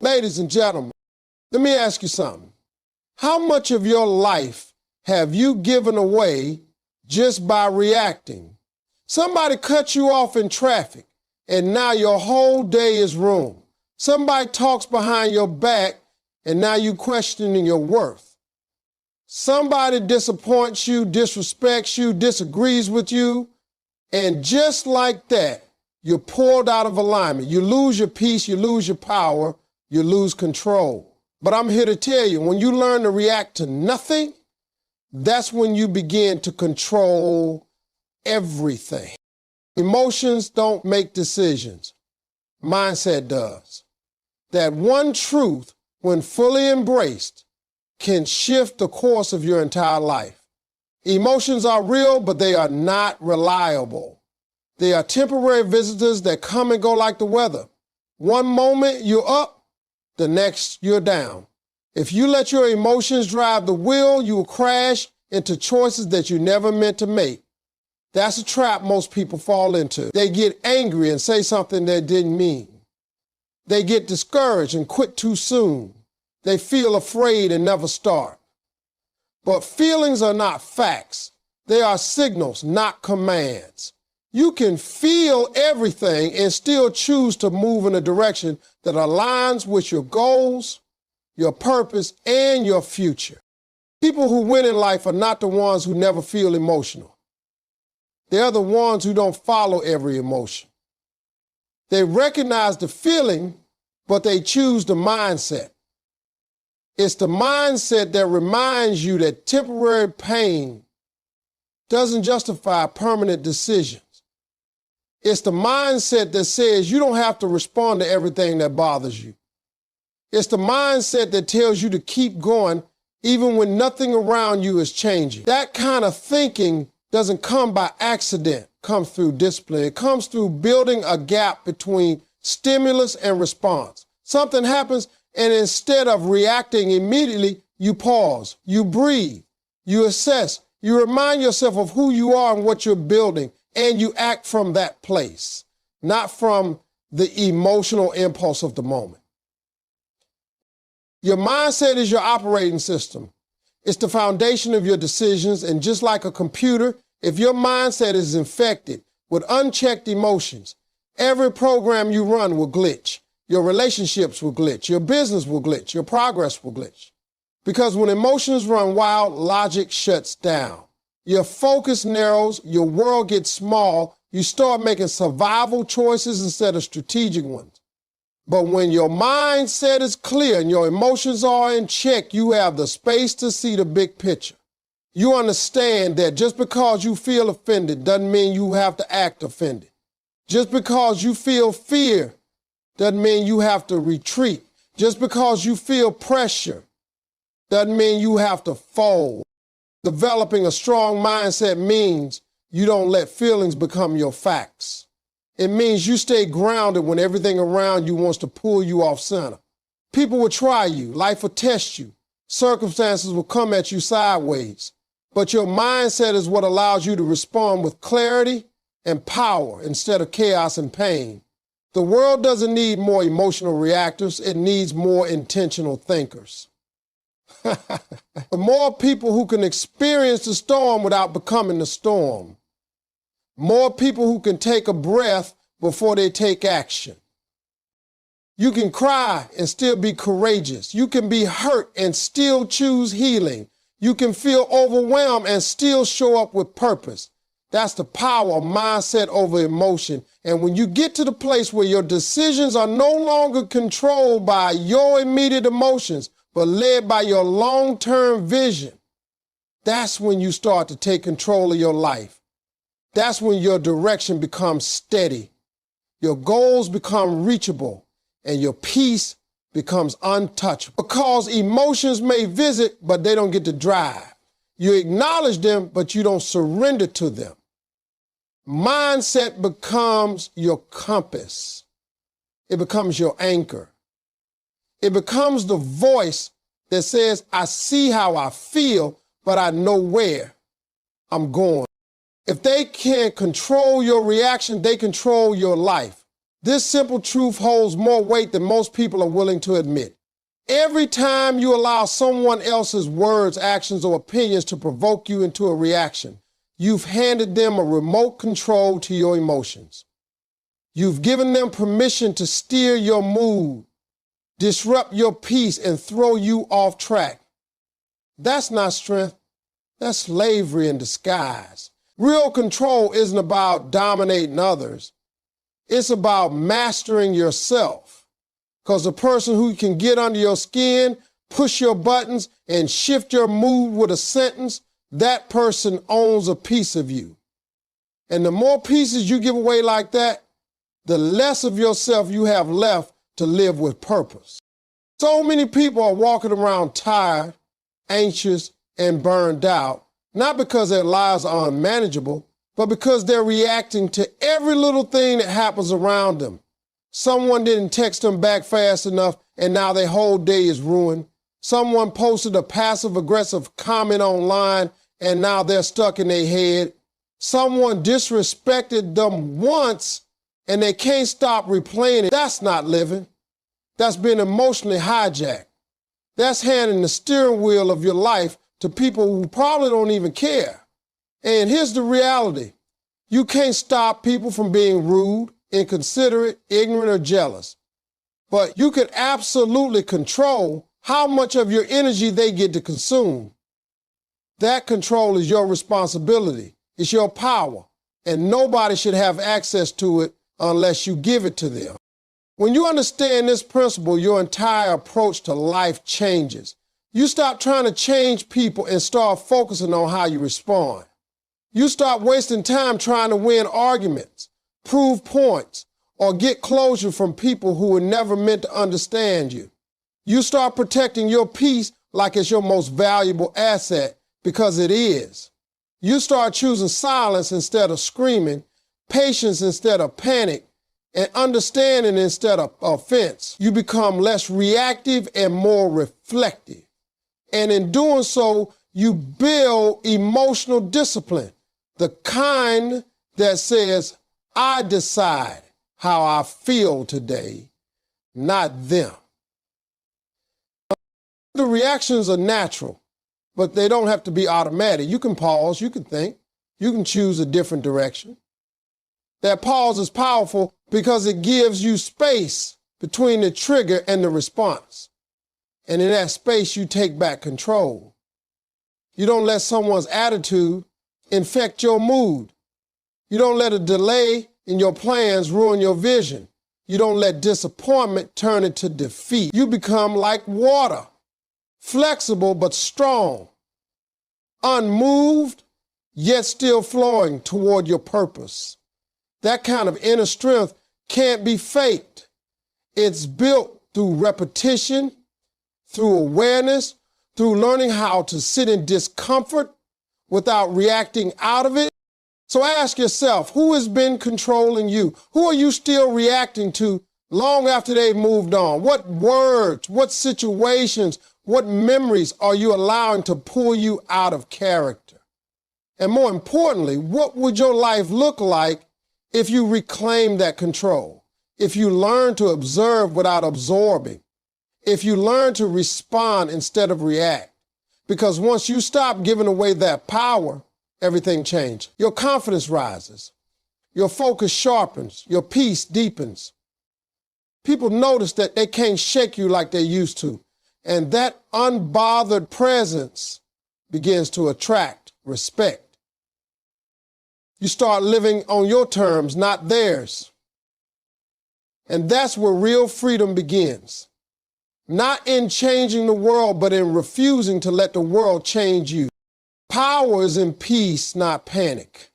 Ladies and gentlemen, let me ask you something. How much of your life have you given away just by reacting? Somebody cut you off in traffic, and now your whole day is ruined. Somebody talks behind your back, and now you're questioning your worth. Somebody disappoints you, disrespects you, disagrees with you, and just like that, you're pulled out of alignment. You lose your peace, you lose your power, you lose control. But I'm here to tell you, when you learn to react to nothing, that's when you begin to control everything. Emotions don't make decisions. Mindset does. That one truth, when fully embraced, can shift the course of your entire life. Emotions are real, but they are not reliable. They are temporary visitors that come and go like the weather. One moment you're up, the next you're down. If you let your emotions drive the wheel, you will crash into choices that you never meant to make. That's a trap most people fall into. They get angry and say something they didn't mean. They get discouraged and quit too soon. They feel afraid and never start. But feelings are not facts. They are signals, not commands. You can feel everything and still choose to move in a direction that aligns with your goals, your purpose, and your future. People who win in life are not the ones who never feel emotional. They're the ones who don't follow every emotion. They recognize the feeling, but they choose the mindset. It's the mindset that reminds you that temporary pain doesn't justify permanent decisions. It's the mindset that says you don't have to respond to everything that bothers you. It's the mindset that tells you to keep going even when nothing around you is changing. That kind of thinking doesn't come by accident. It comes through discipline. It comes through building a gap between stimulus and response. Something happens, and instead of reacting immediately, you pause, you breathe, you assess, you remind yourself of who you are and what you're building, and you act from that place, not from the emotional impulse of the moment. Your mindset is your operating system. It's the foundation of your decisions, and just like a computer, if your mindset is infected with unchecked emotions, every program you run will glitch. Your relationships will glitch. Your business will glitch. Your progress will glitch. Because when emotions run wild, logic shuts down. Your focus narrows, your world gets small, you start making survival choices instead of strategic ones. But when your mindset is clear and your emotions are in check, you have the space to see the big picture. You understand that just because you feel offended doesn't mean you have to act offended. Just because you feel fear doesn't mean you have to retreat. Just because you feel pressure doesn't mean you have to fold. Developing a strong mindset means you don't let feelings become your facts. It means you stay grounded when everything around you wants to pull you off center. People will try you. Life will test you. Circumstances will come at you sideways. But your mindset is what allows you to respond with clarity and power instead of chaos and pain. The world doesn't need more emotional reactors. It needs more intentional thinkers. The more people who can experience the storm without becoming the storm. More people who can take a breath before they take action. You can cry and still be courageous. You can be hurt and still choose healing. You can feel overwhelmed and still show up with purpose. That's the power of mindset over emotion. And when you get to the place where your decisions are no longer controlled by your immediate emotions, but led by your long-term vision, that's when you start to take control of your life. That's when your direction becomes steady, your goals become reachable, and your peace becomes untouchable. Because emotions may visit, but they don't get to drive. You acknowledge them, but you don't surrender to them. Mindset becomes your compass. It becomes your anchor. It becomes the voice that says, I see how I feel, but I know where I'm going. If they can't control your reaction, they control your life. This simple truth holds more weight than most people are willing to admit. Every time you allow someone else's words, actions, or opinions to provoke you into a reaction, you've handed them a remote control to your emotions. You've given them permission to steer your mood, disrupt your peace, and throw you off track. That's not strength. That's slavery in disguise. Real control isn't about dominating others. It's about mastering yourself. Because the person who can get under your skin, push your buttons, and shift your mood with a sentence, that person owns a piece of you. And the more pieces you give away like that, the less of yourself you have left to live with purpose. So many people are walking around tired, anxious, and burned out, not because their lives are unmanageable, but because they're reacting to every little thing that happens around them. Someone didn't text them back fast enough, and now their whole day is ruined. Someone posted a passive-aggressive comment online, and now they're stuck in their head. Someone disrespected them once, and they can't stop replaying it. That's not living. That's being emotionally hijacked. That's handing the steering wheel of your life to people who probably don't even care. And here's the reality. You can't stop people from being rude, inconsiderate, ignorant, or jealous. But you can absolutely control how much of your energy they get to consume. That control is your responsibility. It's your power. And nobody should have access to it unless you give it to them. When you understand this principle, your entire approach to life changes. You stop trying to change people and start focusing on how you respond. You stop wasting time trying to win arguments, prove points, or get closure from people who were never meant to understand you. You start protecting your peace like it's your most valuable asset, because it is. You start choosing silence instead of screaming, patience instead of panic, and understanding instead of offense. You become less reactive and more reflective. And in doing so, you build emotional discipline, the kind that says, I decide how I feel today, not them. The reactions are natural, but they don't have to be automatic. You can pause, you can think, you can choose a different direction. That pause is powerful because it gives you space between the trigger and the response. And in that space, you take back control. You don't let someone's attitude infect your mood. You don't let a delay in your plans ruin your vision. You don't let disappointment turn into defeat. You become like water, flexible but strong, unmoved, yet still flowing toward your purpose. That kind of inner strength can't be faked. It's built through repetition, through awareness, through learning how to sit in discomfort without reacting out of it. So ask yourself, who has been controlling you? Who are you still reacting to long after they've moved on? What words, what situations, what memories are you allowing to pull you out of character? And more importantly, what would your life look like if you reclaim that control? If you learn to observe without absorbing? If you learn to respond instead of react? Because once you stop giving away that power, everything changes. Your confidence rises. Your focus sharpens. Your peace deepens. People notice that they can't shake you like they used to. And that unbothered presence begins to attract respect. You start living on your terms, not theirs. And that's where real freedom begins. Not in changing the world, but in refusing to let the world change you. Power is in peace, not panic.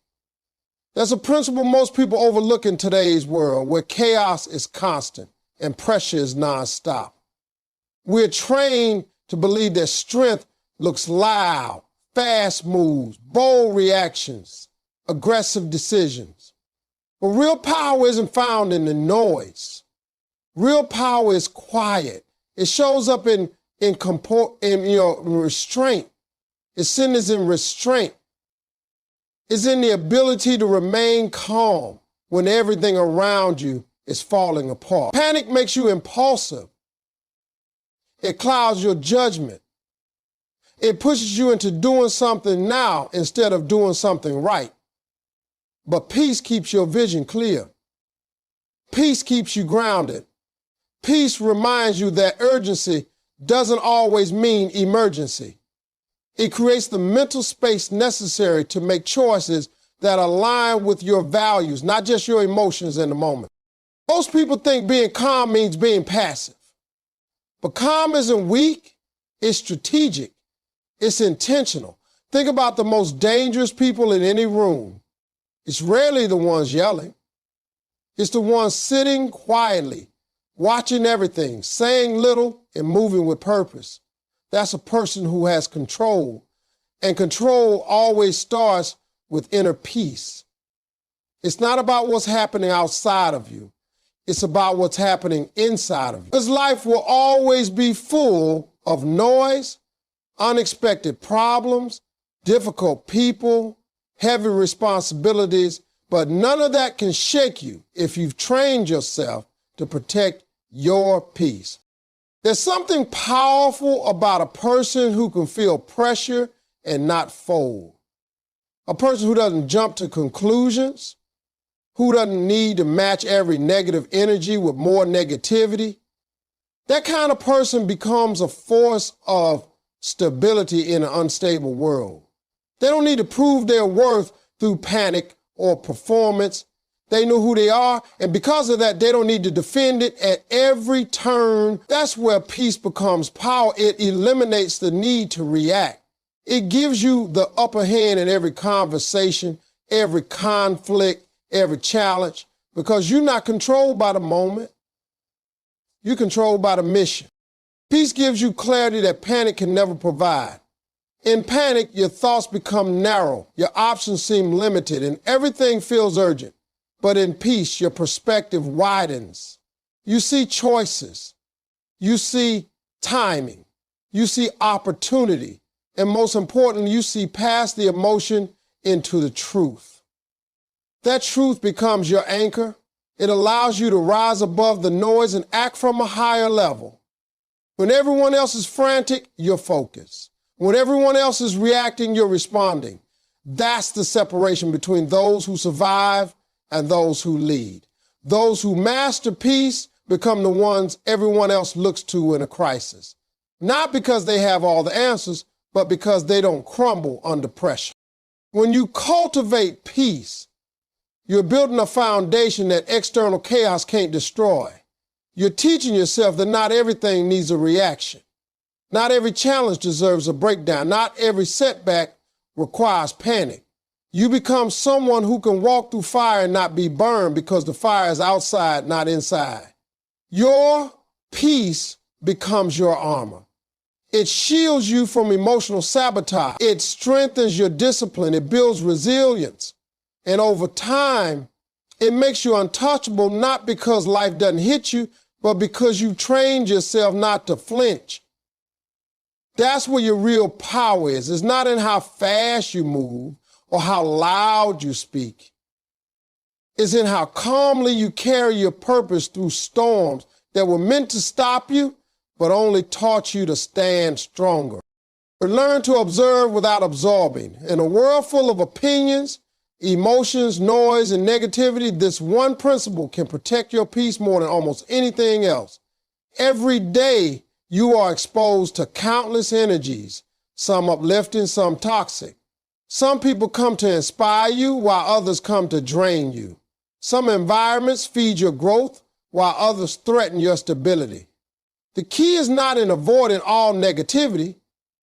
That's a principle most people overlook in today's world, where chaos is constant and pressure is nonstop. We're trained to believe that strength looks loud, fast moves, bold reactions, aggressive decisions. But real power isn't found in the noise. Real power is quiet. It shows up in restraint. It's in restraint. It's in the ability to remain calm when everything around you is falling apart. Panic makes you impulsive. It clouds your judgment. It pushes you into doing something now instead of doing something right. But peace keeps your vision clear. Peace keeps you grounded. Peace reminds you that urgency doesn't always mean emergency. It creates the mental space necessary to make choices that align with your values, not just your emotions in the moment. Most people think being calm means being passive. But calm isn't weak, it's strategic, it's intentional. Think about the most dangerous people in any room. It's rarely the ones yelling. It's the ones sitting quietly, watching everything, saying little and moving with purpose. That's a person who has control. And control always starts with inner peace. It's not about what's happening outside of you. It's about what's happening inside of you. Because life will always be full of noise, unexpected problems, difficult people, heavy responsibilities, but none of that can shake you if you've trained yourself to protect your peace. There's something powerful about a person who can feel pressure and not fold. A person who doesn't jump to conclusions, who doesn't need to match every negative energy with more negativity. That kind of person becomes a force of stability in an unstable world. They don't need to prove their worth through panic or performance. They know who they are, and because of that, they don't need to defend it at every turn. That's where peace becomes power. It eliminates the need to react. It gives you the upper hand in every conversation, every conflict, every challenge, because you're not controlled by the moment. You're controlled by the mission. Peace gives you clarity that panic can never provide. In panic, your thoughts become narrow, your options seem limited, and everything feels urgent. But in peace, your perspective widens. You see choices. You see timing. You see opportunity. And most importantly, you see past the emotion into the truth. That truth becomes your anchor. It allows you to rise above the noise and act from a higher level. When everyone else is frantic, you're focused. When everyone else is reacting, you're responding. That's the separation between those who survive and those who lead. Those who master peace become the ones everyone else looks to in a crisis. Not because they have all the answers, but because they don't crumble under pressure. When you cultivate peace, you're building a foundation that external chaos can't destroy. You're teaching yourself that not everything needs a reaction. Not every challenge deserves a breakdown. Not every setback requires panic. You become someone who can walk through fire and not be burned because the fire is outside, not inside. Your peace becomes your armor. It shields you from emotional sabotage. It strengthens your discipline. It builds resilience. And over time, it makes you untouchable, not because life doesn't hit you, but because you trained yourself not to flinch. That's where your real power is. It's not in how fast you move or how loud you speak. It's in how calmly you carry your purpose through storms that were meant to stop you, but only taught you to stand stronger. Learn to observe without absorbing. In a world full of opinions, emotions, noise, and negativity, this one principle can protect your peace more than almost anything else. Every day, you are exposed to countless energies, some uplifting, some toxic. Some people come to inspire you while others come to drain you. Some environments feed your growth while others threaten your stability. The key is not in avoiding all negativity,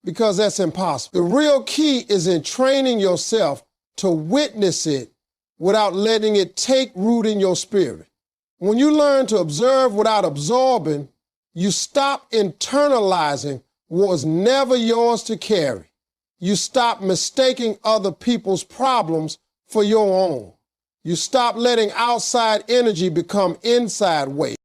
because that's impossible. The real key is in training yourself to witness it without letting it take root in your spirit. When you learn to observe without absorbing, you stop internalizing what was never yours to carry. You stop mistaking other people's problems for your own. You stop letting outside energy become inside weight.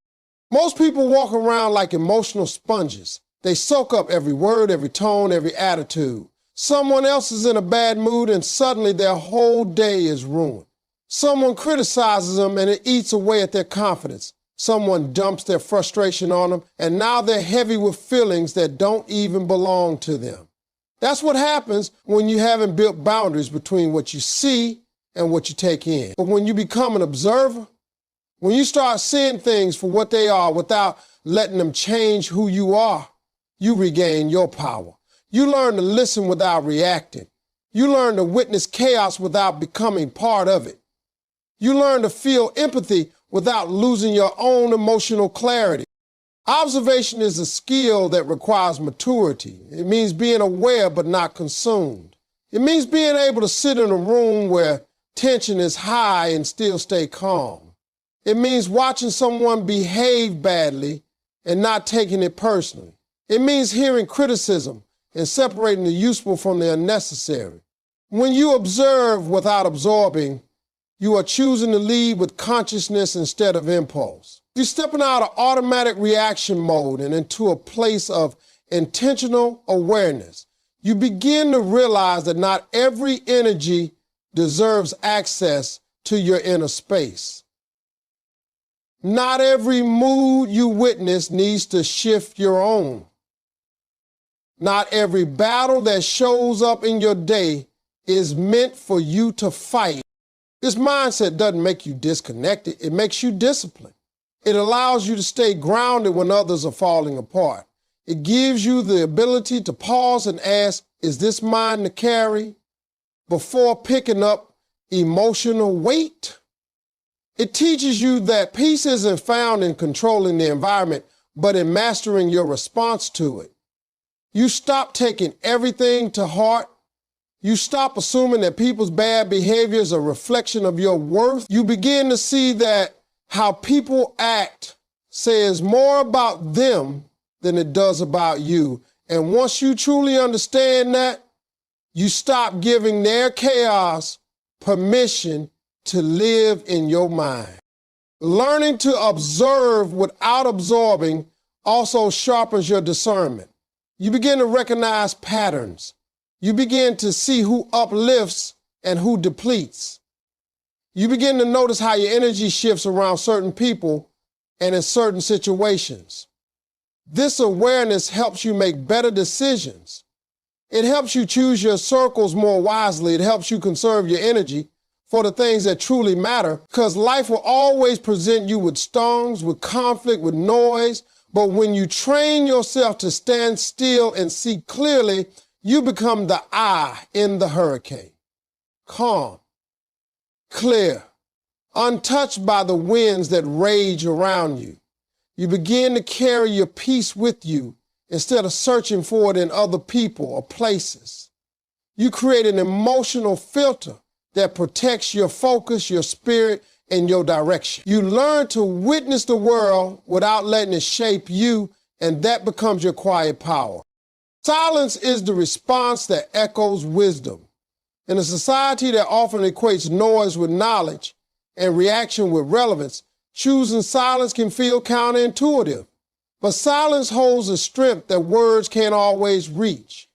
Most people walk around like emotional sponges. They soak up every word, every tone, every attitude. Someone else is in a bad mood and suddenly their whole day is ruined. Someone criticizes them and it eats away at their confidence. Someone dumps their frustration on them and now they're heavy with feelings that don't even belong to them. That's what happens when you haven't built boundaries between what you see and what you take in. But when you become an observer, when you start seeing things for what they are without letting them change who you are, you regain your power. You learn to listen without reacting. You learn to witness chaos without becoming part of it. You learn to feel empathy without losing your own emotional clarity. Observation is a skill that requires maturity. It means being aware but not consumed. It means being able to sit in a room where tension is high and still stay calm. It means watching someone behave badly and not taking it personally. It means hearing criticism and separating the useful from the unnecessary. When you observe without absorbing, you are choosing to lead with consciousness instead of impulse. You're stepping out of automatic reaction mode and into a place of intentional awareness. You begin to realize that not every energy deserves access to your inner space. Not every mood you witness needs to shift your own. Not every battle that shows up in your day is meant for you to fight. This mindset doesn't make you disconnected. It makes you disciplined. It allows you to stay grounded when others are falling apart. It gives you the ability to pause and ask, is this mine to carry? Before picking up emotional weight. It teaches you that peace isn't found in controlling the environment, but in mastering your response to it. You stop taking everything to heart. You stop assuming that people's bad behavior is a reflection of your worth. You begin to see that how people act says more about them than it does about you. And once you truly understand that, you stop giving their chaos permission to live in your mind. Learning to observe without absorbing also sharpens your discernment. You begin to recognize patterns. You begin to see who uplifts and who depletes. You begin to notice how your energy shifts around certain people and in certain situations. This awareness helps you make better decisions. It helps you choose your circles more wisely. It helps you conserve your energy for the things that truly matter, because life will always present you with storms, with conflict, with noise. But when you train yourself to stand still and see clearly, you become the eye in the hurricane. Calm, clear, untouched by the winds that rage around you. You begin to carry your peace with you instead of searching for it in other people or places. You create an emotional filter that protects your focus, your spirit, and your direction. You learn to witness the world without letting it shape you, and that becomes your quiet power. Silence is the response that echoes wisdom. In a society that often equates noise with knowledge and reaction with relevance, choosing silence can feel counterintuitive. But silence holds a strength that words can't always reach.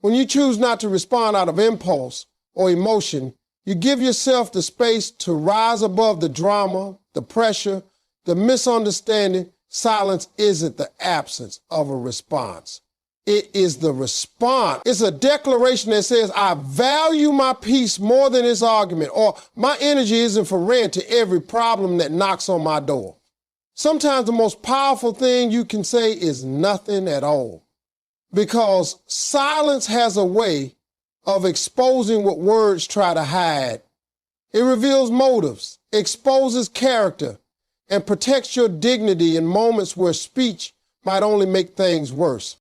When you choose not to respond out of impulse or emotion, you give yourself the space to rise above the drama, the pressure, the misunderstanding. Silence isn't the absence of a response. It is the response. It's a declaration that says, I value my peace more than this argument, or my energy isn't for rent to every problem that knocks on my door. Sometimes the most powerful thing you can say is nothing at all, because silence has a way of exposing what words try to hide. It reveals motives, exposes character, and protects your dignity in moments where speech might only make things worse.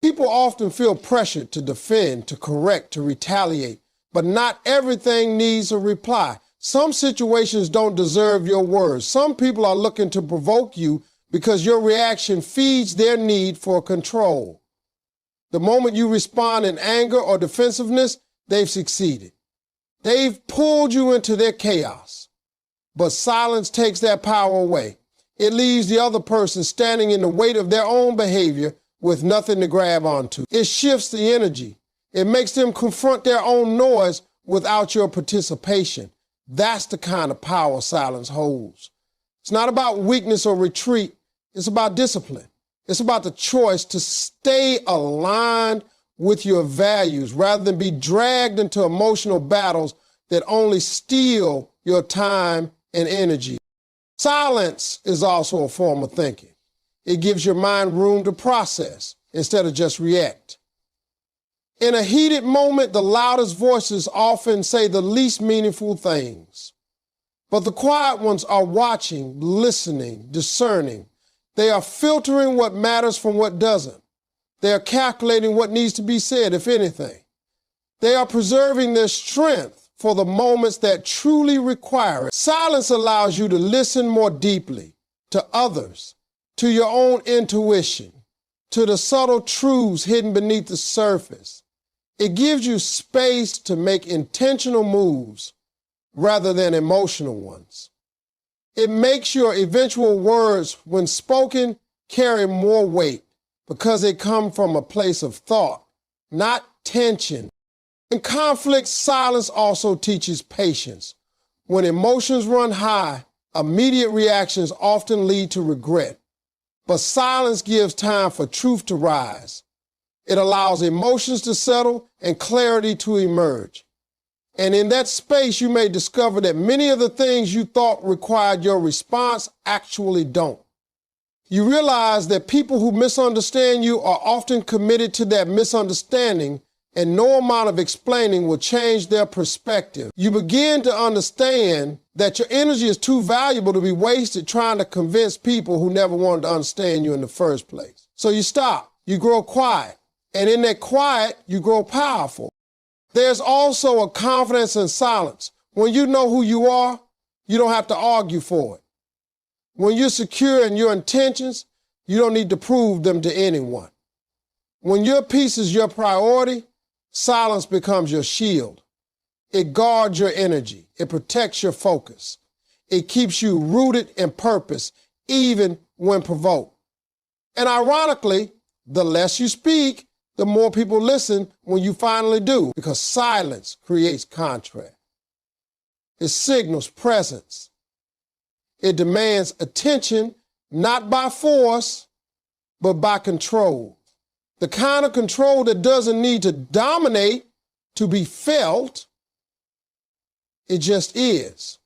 People often feel pressured to defend, to correct, to retaliate, but not everything needs a reply. Some situations don't deserve your words. Some people are looking to provoke you because your reaction feeds their need for control. The moment you respond in anger or defensiveness, they've succeeded. They've pulled you into their chaos. But silence takes that power away. It leaves the other person standing in the weight of their own behavior with nothing to grab onto. It shifts the energy. It makes them confront their own noise without your participation. That's the kind of power silence holds. It's not about weakness or retreat. It's about discipline. It's about the choice to stay aligned with your values rather than be dragged into emotional battles that only steal your time and energy. Silence is also a form of thinking. It gives your mind room to process instead of just react. In a heated moment, the loudest voices often say the least meaningful things. But the quiet ones are watching, listening, discerning. They are filtering what matters from what doesn't. They are calculating what needs to be said, if anything. They are preserving their strength for the moments that truly require it. Silence allows you to listen more deeply to others, to your own intuition, to the subtle truths hidden beneath the surface. It gives you space to make intentional moves rather than emotional ones. It makes your eventual words, when spoken, carry more weight because they come from a place of thought, not tension. In conflict, silence also teaches patience. When emotions run high, immediate reactions often lead to regret. But silence gives time for truth to rise. It allows emotions to settle and clarity to emerge. And in that space, you may discover that many of the things you thought required your response actually don't. You realize that people who misunderstand you are often committed to that misunderstanding, and no amount of explaining will change their perspective. You begin to understand that your energy is too valuable to be wasted trying to convince people who never wanted to understand you in the first place. So you stop, you grow quiet, and in that quiet, you grow powerful. There's also a confidence in silence. When you know who you are, you don't have to argue for it. When you're secure in your intentions, you don't need to prove them to anyone. When your peace is your priority, silence becomes your shield. It guards your energy. It protects your focus. It keeps you rooted in purpose, even when provoked. And ironically, the less you speak, the more people listen when you finally do, because silence creates contrast. It signals presence. It demands attention, not by force, but by control. The kind of control that doesn't need to dominate to be felt. It just is.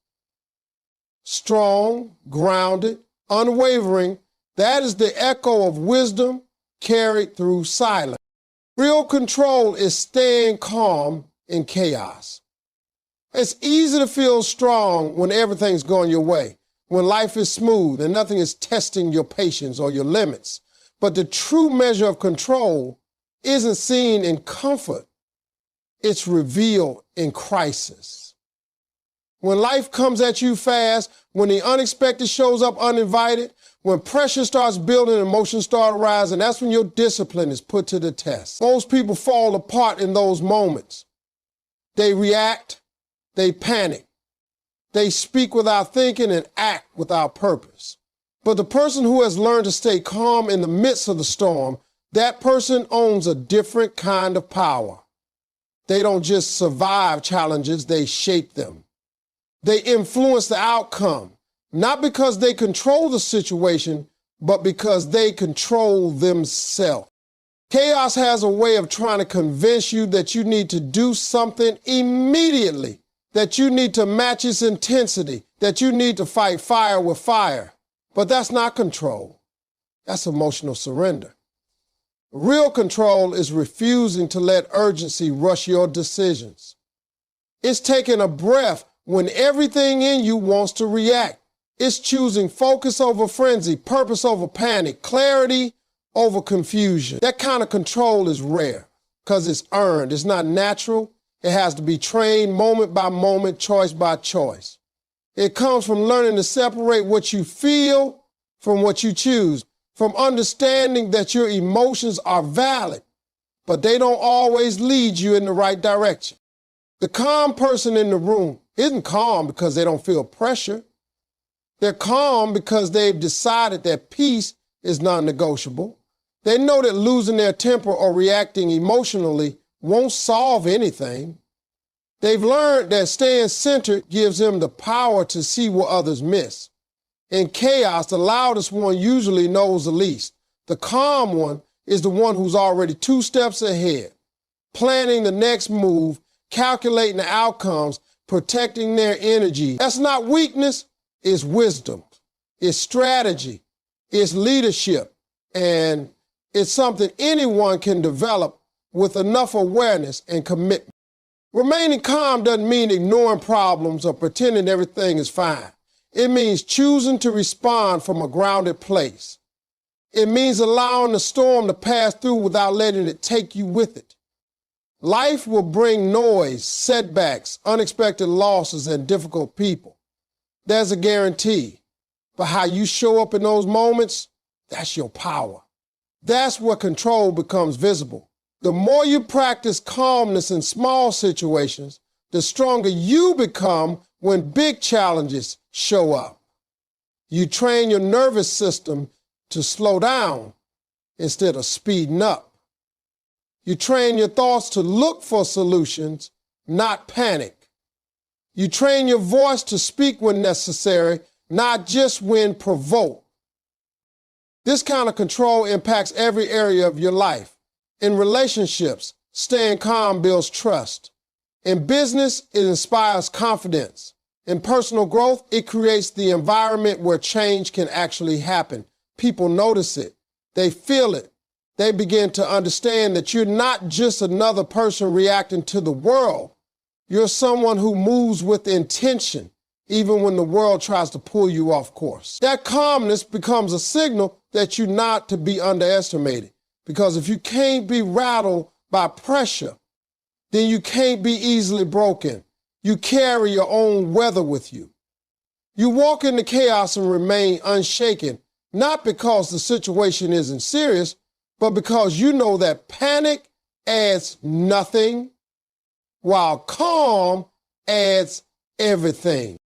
Strong, grounded, unwavering, that is the echo of wisdom carried through silence. Real control is staying calm in chaos. It's easy to feel strong when everything's going your way, when life is smooth and nothing is testing your patience or your limits. But the true measure of control isn't seen in comfort. It's revealed in crisis. When life comes at you fast, when the unexpected shows up uninvited, when pressure starts building and emotions start rising, that's when your discipline is put to the test. Most people fall apart in those moments. They react, they panic, they speak without thinking and act without purpose. But the person who has learned to stay calm in the midst of the storm, that person owns a different kind of power. They don't just survive challenges, they shape them. They influence the outcome, not because they control the situation, but because they control themselves. Chaos has a way of trying to convince you that you need to do something immediately, that you need to match its intensity, that you need to fight fire with fire. But that's not control. That's emotional surrender. Real control is refusing to let urgency rush your decisions. It's taking a breath when everything in you wants to react. It's choosing focus over frenzy, purpose over panic, clarity over confusion. That kind of control is rare because it's earned. It's not natural. It has to be trained moment by moment, choice by choice. It comes from learning to separate what you feel from what you choose, from understanding that your emotions are valid, but they don't always lead you in the right direction. The calm person in the room isn't calm because they don't feel pressure. They're calm because they've decided that peace is non-negotiable. They know that losing their temper or reacting emotionally won't solve anything. They've learned that staying centered gives them the power to see what others miss. In chaos, the loudest one usually knows the least. The calm one is the one who's already 2 steps ahead, planning the next move, calculating the outcomes, protecting their energy. That's not weakness, it's wisdom. It's strategy. It's leadership. And it's something anyone can develop with enough awareness and commitment. Remaining calm doesn't mean ignoring problems or pretending everything is fine. It means choosing to respond from a grounded place. It means allowing the storm to pass through without letting it take you with it. Life will bring noise, setbacks, unexpected losses, and difficult people. There's a guarantee. But how you show up in those moments, that's your power. That's where control becomes visible. The more you practice calmness in small situations, the stronger you become when big challenges show up. You train your nervous system to slow down instead of speeding up. You train your thoughts to look for solutions, not panic. You train your voice to speak when necessary, not just when provoked. This kind of control impacts every area of your life. In relationships, staying calm builds trust. In business, it inspires confidence. In personal growth, it creates the environment where change can actually happen. People notice it. They feel it. They begin to understand that you're not just another person reacting to the world. You're someone who moves with intention, even when the world tries to pull you off course. That calmness becomes a signal that you're not to be underestimated. Because if you can't be rattled by pressure, then you can't be easily broken. You carry your own weather with you. You walk into chaos and remain unshaken, not because the situation isn't serious, but because you know that panic adds nothing, while calm adds everything.